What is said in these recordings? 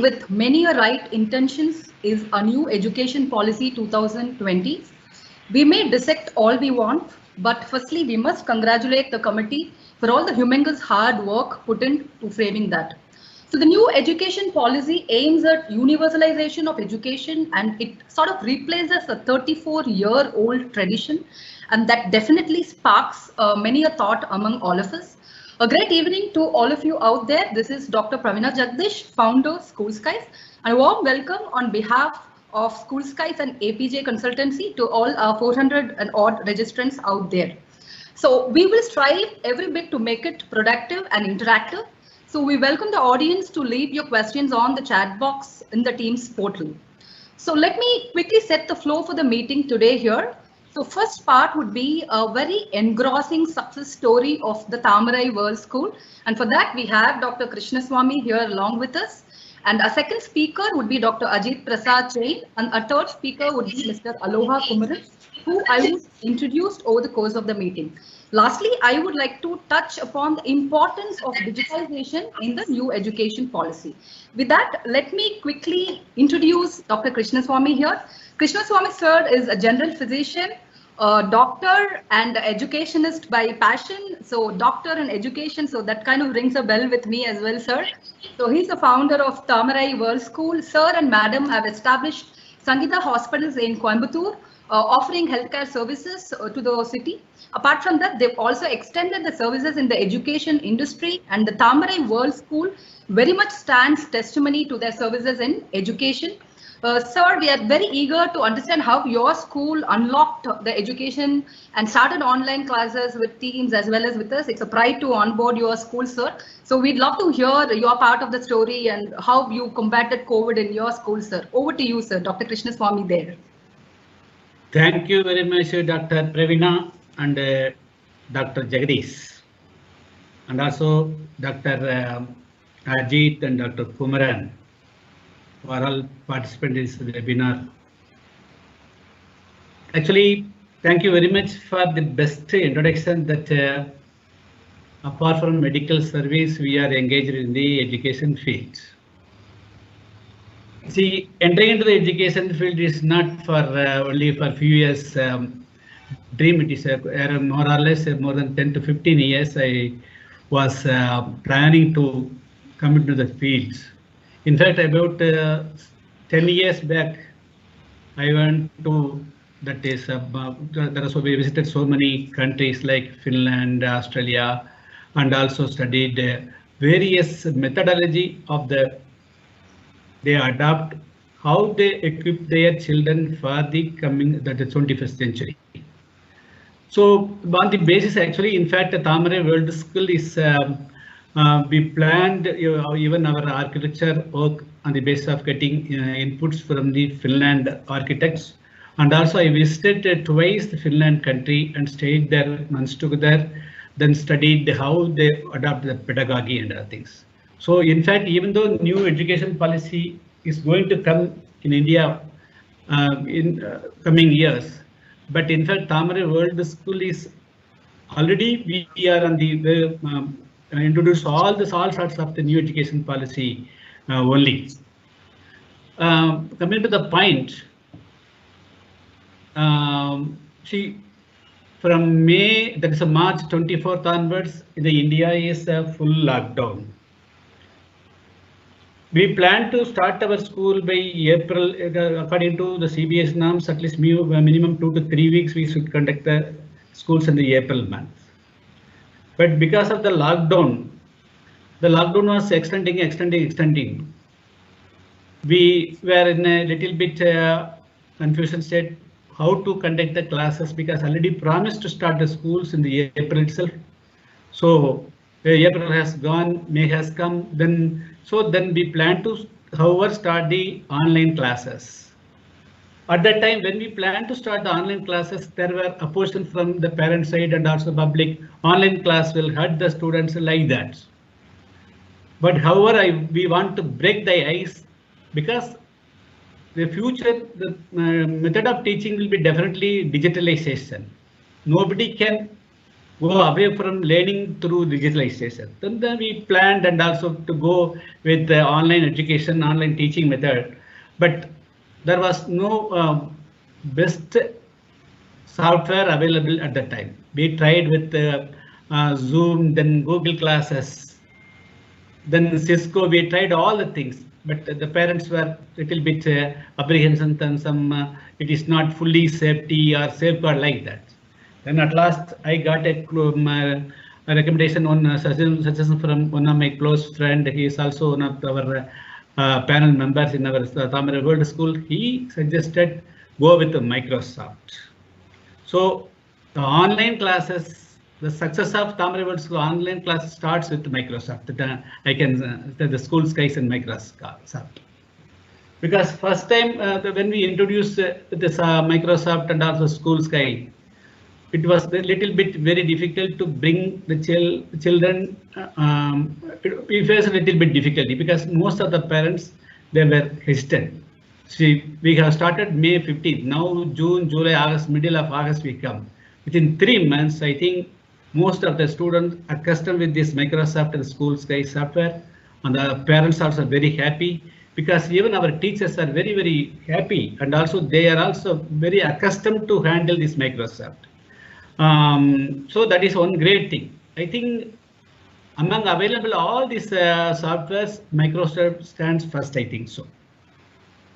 with many right intentions is a new education policy 2020. We may dissect all we want, but firstly, we must congratulate the committee for all the humongous hard work put into framing that. So the new education policy aims at universalization of education, and it sort of replaces a 34-year-old tradition, and that definitely sparks many a thought among all of us. A great evening to all of you out there. This is Dr. Pravina Jagdish, founder School Skies, and a warm welcome on behalf of School Skies and APJ Consultancy to all our 400 and odd registrants out there. So we will strive every bit to make it productive and interactive. So we welcome the audience to leave your questions on the chat box in the Teams portal. So let me quickly set the flow for the meeting today here. So first part would be a very engrossing success story of the Tamarai World School. And for that, we have Dr. Krishnasamy here along with us. And our second speaker would be Dr. Ajit Prasad Jain. And our third speaker would be Mr. Aloha Kumaran, who I would introduce over the course of the meeting. Lastly, I would like to touch upon the importance of digitalization in the new education policy. With that, let me quickly introduce Dr. Krishnasamy here. Krishnasamy sir is a general physician, a doctor and educationist by passion. So doctor and education, so that kind of rings a bell with me as well, sir. So he's the founder of Tamarai World School. Sir and madam have established Sangeeta hospitals in Coimbatore, offering healthcare services to the city. Apart from that, they've also extended the services in the education industry, and the Tamarai World School very much stands testimony to their services in education. Sir, we are very eager to understand how your school unlocked the education and started online classes with teams as well as with us. It's a pride to onboard your school, sir. So we'd love to hear your part of the story and how you combated COVID in your school, sir. Over to you, sir. Dr. Krishnasamy there. Thank you very much, Dr. Pravina and Dr. Jagdish, and also Dr. Ajit and Dr. Kumaran, who are all participants in this webinar. Actually, thank you very much for the best introduction that apart from medical service, we are engaged in the education field. See, entering into the education field is not for only for few years dream. It is more or less more than 10 to 15 years I was planning to come into the fields. In fact, about 10 years back, I went to we visited so many countries like Finland, Australia, and also studied various methodology of they adopt, how they equip their children for the 21st century. So on the basis, actually, in fact, the Tamarai World School is we planned even our architecture work on the basis of getting inputs from the Finland architects, and also I visited twice the Finland country and stayed there months together, then studied how they adopt the pedagogy and other things. So in fact, even though new education policy is going to come in India in coming years, but in fact, Tamarai World School is already we are on the introduce all sorts of the new education policy only. Coming to the point, see, from May, that is March 24th onwards, the India is a full lockdown. We plan to start our school by April, according to the CBS norms, at least minimum 2 to 3 weeks we should conduct the schools in the April month. But because of the lockdown was extending. We were in a little bit confusion state how to conduct the classes, because already promised to start the schools in the April itself. So April has gone, May has come, then we plan to, however, start the online classes. At that time, when we planned to start the online classes, there were opposition from the parent side and also public. Online class will hurt the students like that. But however, we want to break the ice, because the future, the method of teaching will be definitely digitalization. Nobody can go away from learning through digitalization. Then we planned and also to go with the online education, online teaching method, but there was no best software available at that time. We tried with Zoom, then Google Classes, then Cisco. We tried all the things, but the parents were little bit apprehensive and some it is not fully safety or safeguard like that. Then at last I got a recommendation on suggestion from one of my close friend. He is also one of our panel members in our Tamil World School. He suggested go with Microsoft. So the online classes, the success of Tamil World School online class starts with Microsoft. I can the school skies in Microsoft. Because first time when we introduced this Microsoft and also school sky, it was a little bit very difficult to bring the children. We faced a little bit difficulty because most of the parents, they were hesitant. See, we have started May 15th. Now June, July, August, middle of August we come. Within 3 months, I think most of the students accustomed with this Microsoft and School Sky software, and the parents also very happy because even our teachers are very, very happy, and also they are also very accustomed to handle this Microsoft. So that is one great thing. I think among available all these softwares, Microsoft stands first. I think so.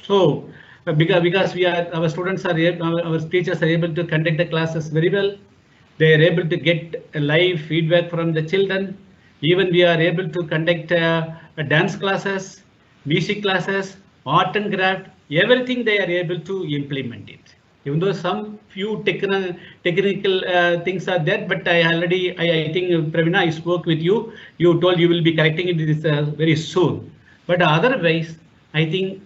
So because we are our students are our teachers are able to conduct the classes very well. They are able to get a live feedback from the children. Even we are able to conduct dance classes, music classes, art and craft. Everything they are able to implement it. Even though some few technical things are there, but I think Pravina, I spoke with you. You told you will be correcting it this very soon. But otherwise, I think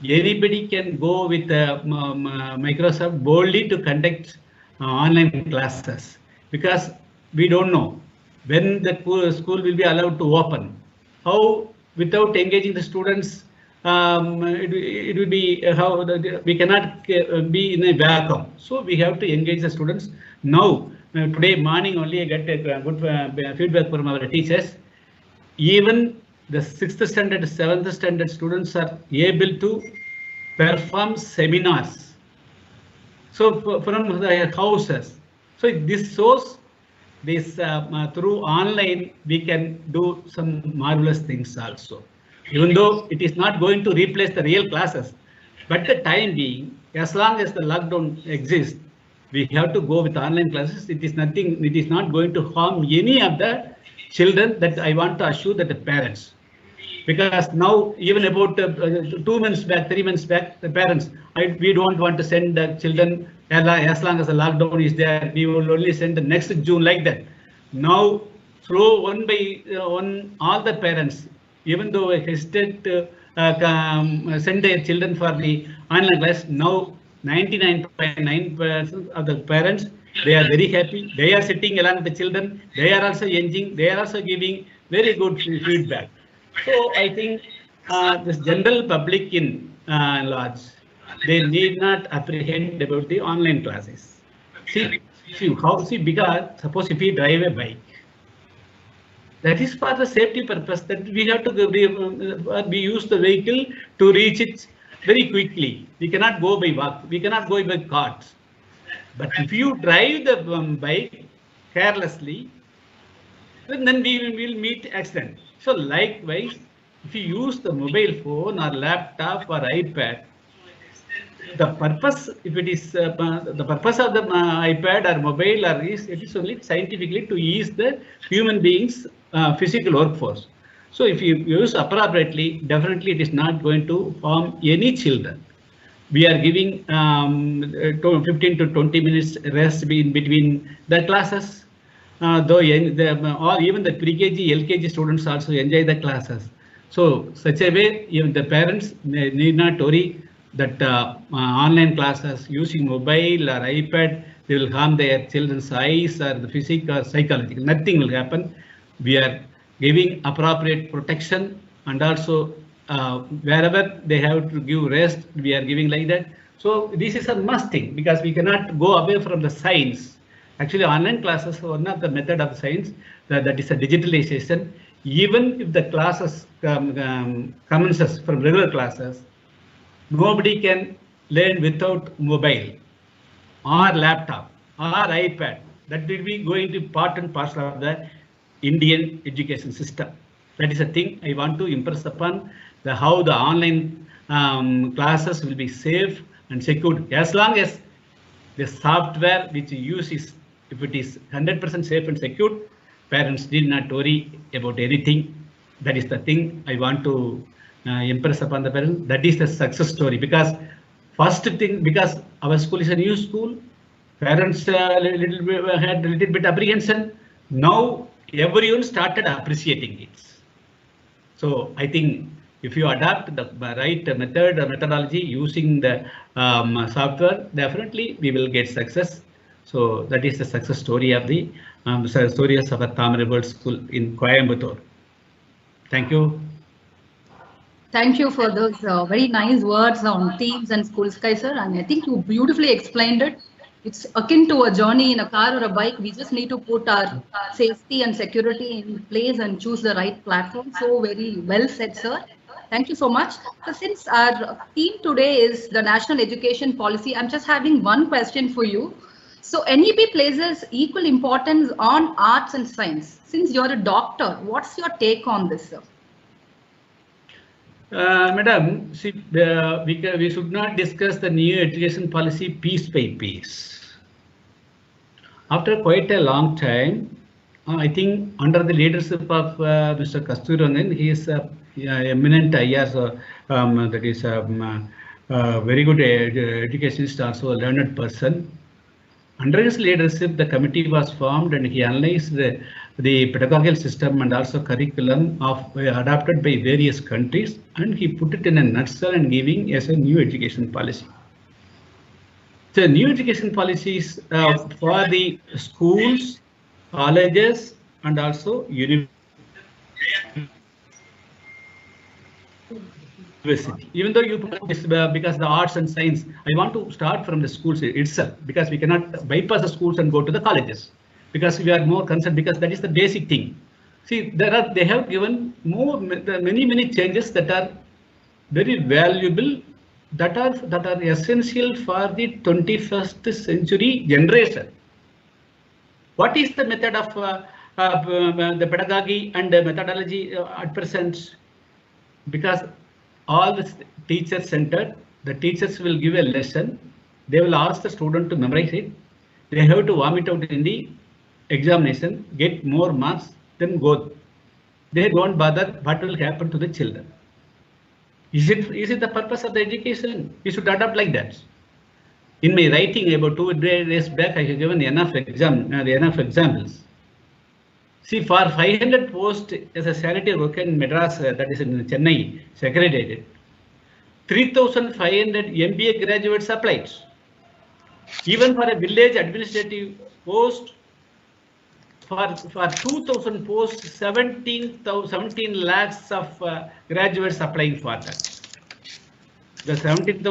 anybody can go with Microsoft boldly to conduct online classes because we don't know when the school will be allowed to open. How without engaging the students, it will be how we cannot be in a vacuum. So we have to engage the students. Now, today morning only I get a good feedback from our teachers. Even the 6th standard, 7th standard students are able to perform seminars. So from the houses. So this shows this through online we can do some marvelous things also. Even though it is not going to replace the real classes, but the time being, as long as the lockdown exists, we have to go with online classes. It is nothing. It is not going to harm any of the children. That I want to assure that the parents. Because now, even about 2 months back, 3 months back, the parents, we don't want to send the children as long as the lockdown is there. We will only send the next June like that. Now, through one by one, all the parents, even though I hesitate to send their children for the online class, now 99.9% of the parents, they are very happy. They are sitting along with the children. They are also engaging. They are also giving very good feedback. So I think this general public in large, they need not apprehend about the online classes. See because suppose if we drive a bike, that is for the safety purpose that we have to we use the vehicle to reach it very quickly. We cannot go by walk. We cannot go by carts. But if you drive the bike carelessly, then we will meet accident. So likewise, if you use the mobile phone or laptop or iPad, the purpose, if it is the purpose of the iPad or mobile or it is only scientifically to ease the human beings physical workforce. So if you use appropriately, definitely it is not going to harm any children. We are giving 15 to 20 minutes rest in between the classes. Though even the pre-KG, LKG students also enjoy the classes. So such a way, even the parents need not worry that online classes using mobile or iPad, they will harm their children's eyes or the physical or psychological. Nothing will happen. We are giving appropriate protection and also wherever they have to give rest, we are giving like that. So this is a must thing because we cannot go away from the science. Actually, online classes, one of the method of science that is a digitalization. Even if the classes commences from regular classes, nobody can learn without mobile or laptop or iPad. That will be going to part and parcel of the Indian education system. That is a thing I want to impress upon how the online classes will be safe and secured as long as the software which you use is, if it is 100% safe and secure, parents need not worry about anything. That is the thing I want to impress upon the parents. That is the success story, because first thing, because our school is a new school, parents had a little bit apprehension. Now everyone started appreciating it. So I think if you adapt the right method or methodology using the software, definitely we will get success. So that is the success story of the stories of a Tamil World School in Coimbatore. Thank you. Thank you for those very nice words on themes and school sky, sir. And I think you beautifully explained it. It's akin to a journey in a car or a bike. We just need to put our safety and security in place and choose the right platform. So very well said, sir. Thank you so much. So since our theme today is the national education policy, I'm just having one question for you. So NEP places equal importance on arts and science. Since you're a doctor, what's your take on this, sir? Madam, see, we should not discuss the new education policy piece by piece. After quite a long time, I think under the leadership of Mr. Kasturirangan, he is eminent IR, that is very good educationist, also a learned person. Under his leadership, the committee was formed and he analyzed the pedagogical system and also curriculum adopted by various countries, and he put it in a nutshell and giving as a new education policy. The new education policies for the schools, colleges, and also university. Even though you put this because the arts and science, I want to start from the schools itself, because we cannot bypass the schools and go to the colleges, because we are more concerned, because that is the basic thing. See, they have given many changes that are very valuable, that are essential for the 21st century generation. What is the method of the pedagogy and the methodology at present? Because all this teacher centered, the teachers will give a lesson, they will ask the student to memorize it, they have to vomit out in the examination, get more marks, then go. They don't bother what will happen to the children. Is it the purpose of the education? We should adapt like that. In my writing about 2 days back, I have given enough examples. See, for 500 posts as a sanitary worker in Madras, that is in Chennai, segregated, 3,500 MBA graduates applied. Even for a village administrative post, for 2,000 posts, 17 lakhs of graduates applying for that. The 17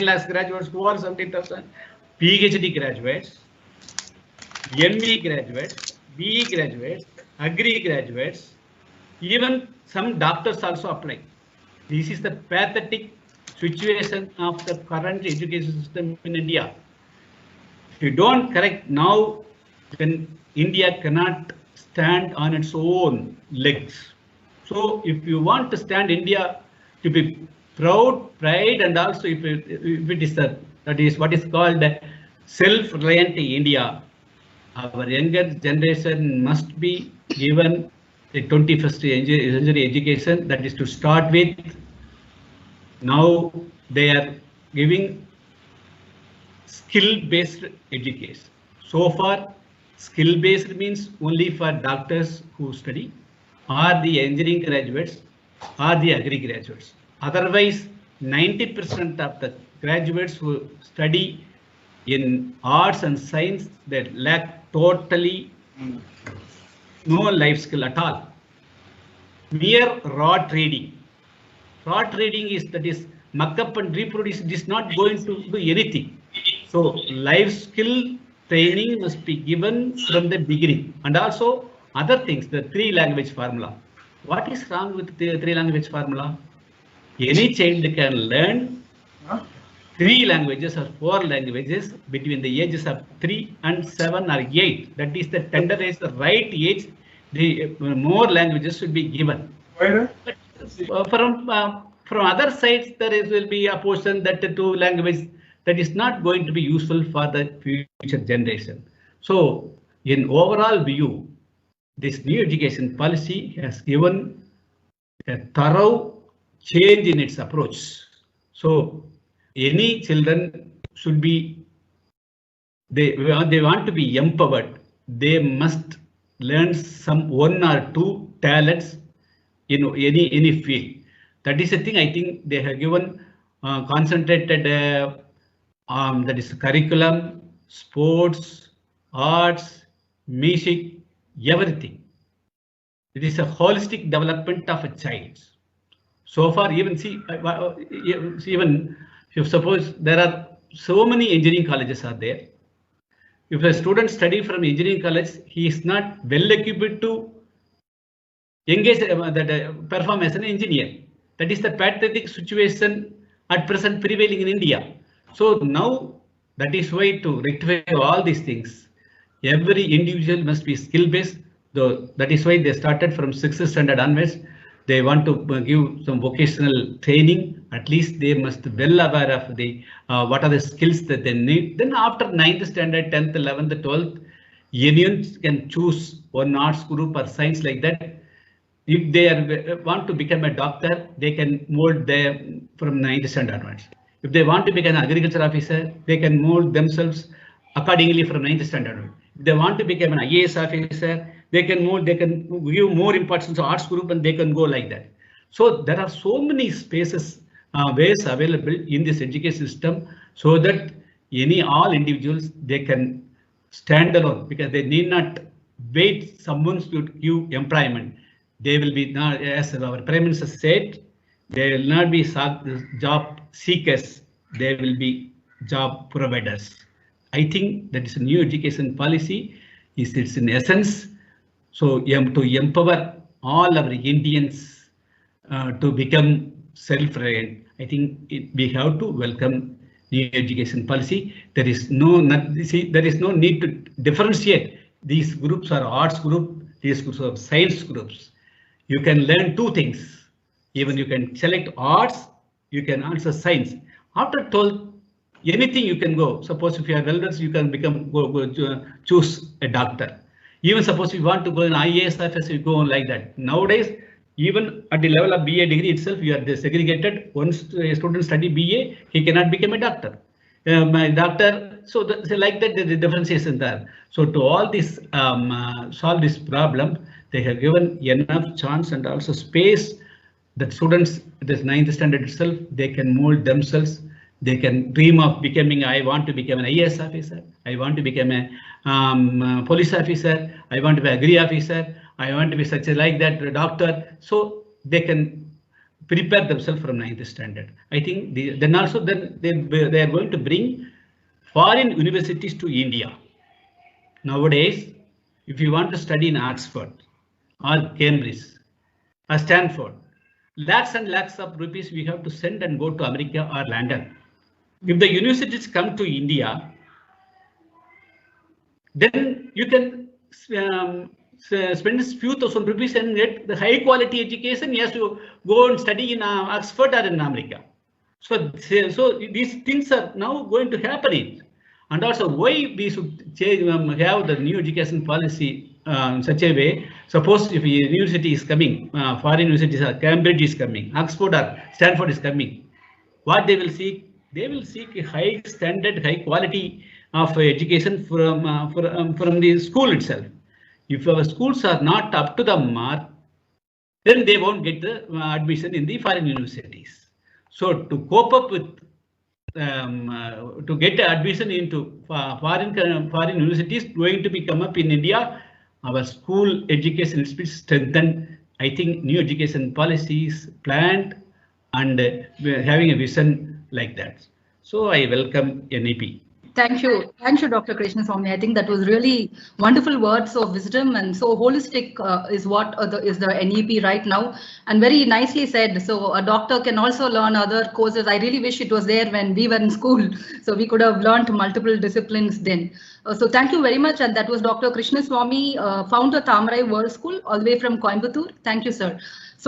lakhs graduates, who are 17,000? PhD graduates, ME graduates, BE graduates, Agri graduates, even some doctors also apply. This is the pathetic situation of the current education system in India. If you don't correct now, then India cannot stand on its own legs. So if you want to stand India to be pride, and also if it is that is what is called self-reliant India, our younger generation must be given a 21st century education. That is to start with. Now they are giving skill-based education. So far, skill-based means only for doctors who study, or the engineering graduates, or the agri graduates. Otherwise, 90% of the graduates who study in arts and science, they lack totally no life skill at all. Mere raw trading. Raw trading is muck up and reproduce. It is not going to do anything. So life skill training must be given from the beginning, and also other things, the 3 language formula. What is wrong with the 3 language formula? Any child can learn 3 languages or 4 languages between the ages of 3 and 7 or 8. That is the tender age, the right age. The more languages should be given. But, from other sides, will be a portion that the 2 languages that is not going to be useful for the future generation. So, in overall view, this new education policy has given a thorough change in its approach. So, any children should be, they want to be empowered. They must learn some 1 or 2 talents in any field. That is the thing. I think they have given concentrated that is curriculum, sports, arts, music, everything. It is a holistic development of a child. So far, even even if suppose there are so many engineering colleges are there. If a student study from engineering college, he is not well equipped to engage perform as an engineer. That is the pathetic situation at present prevailing in India. So now that is why to rectify all these things, every individual must be skill based. Though that is why they started from 6th standard onwards. They want to give some vocational training. At least they must well aware of the what are the skills that they need. Then after 9th standard, 10th, 11th, 12th, anyone can choose one arts group or science like that. If they want to become a doctor, they can mold them from 9th standard onwards. If they want to become an agriculture officer, they can mold themselves accordingly from 9th standard. If they want to become an IAS officer, they can give more importance to arts group and they can go like that. So there are so many spaces, ways available in this education system so that all individuals, they can stand alone because they need not wait someone to give employment. They will be, as our Prime Minister said, they will not be job seekers, they will be job providers. I think that is a new education policy, it's in essence. So to empower all our Indians to become self-reliant, I think we have to welcome new education policy. There is no need to differentiate. These groups are arts group, these groups are science groups. You can learn 2 things. Even you can select arts, you can answer science. After 12th, anything you can go. Suppose if you are welders, you can choose a doctor. Even suppose you want to go in IAS office, you go on like that. Nowadays, even at the level of BA degree itself, you are segregated. Once a student study BA, he cannot become a doctor. My doctor, so like that, the differentiation there. So to all this solve this problem, they have given enough chance and also space that students, this 9th standard itself, they can mold themselves. They can dream of becoming, I want to become an IAS officer, I want to become a police officer, I want to be an agri officer, I want to be such a like that a doctor. So they can prepare themselves from 9th standard. I think then they are going to bring foreign universities to India. Nowadays, if you want to study in Oxford or Cambridge or Stanford, lakhs and lakhs of rupees we have to send and go to America or London. If the universities come to India, then you can spend a few thousand rupees and get the high quality education. He has to go and study in Oxford or in America. So these things are now going to happen. And also why we should change, have the new education policy in such a way. Suppose if a university is coming, foreign universities are Cambridge is coming, Oxford or Stanford is coming, what they will seek? They will seek a high standard, high quality of education from the school itself. If our schools are not up to the mark, then they won't get the admission in the foreign universities. So to cope up with to get admission into foreign universities going to be come up in India, our school education is strengthened. I think new education policies planned and having a vision like that. So I welcome NEP. Thank you. Thank you, Dr. Krishnasamy. I think that was really wonderful words of wisdom, and so holistic is what is the NEP right now, and very nicely said. So a doctor can also learn other courses. I really wish it was there when we were in school, so we could have learned multiple disciplines then. So thank you very much, and that was Dr. Krishnasamy, founder Tamarai World School, all the way from Coimbatore. Thank you, sir. So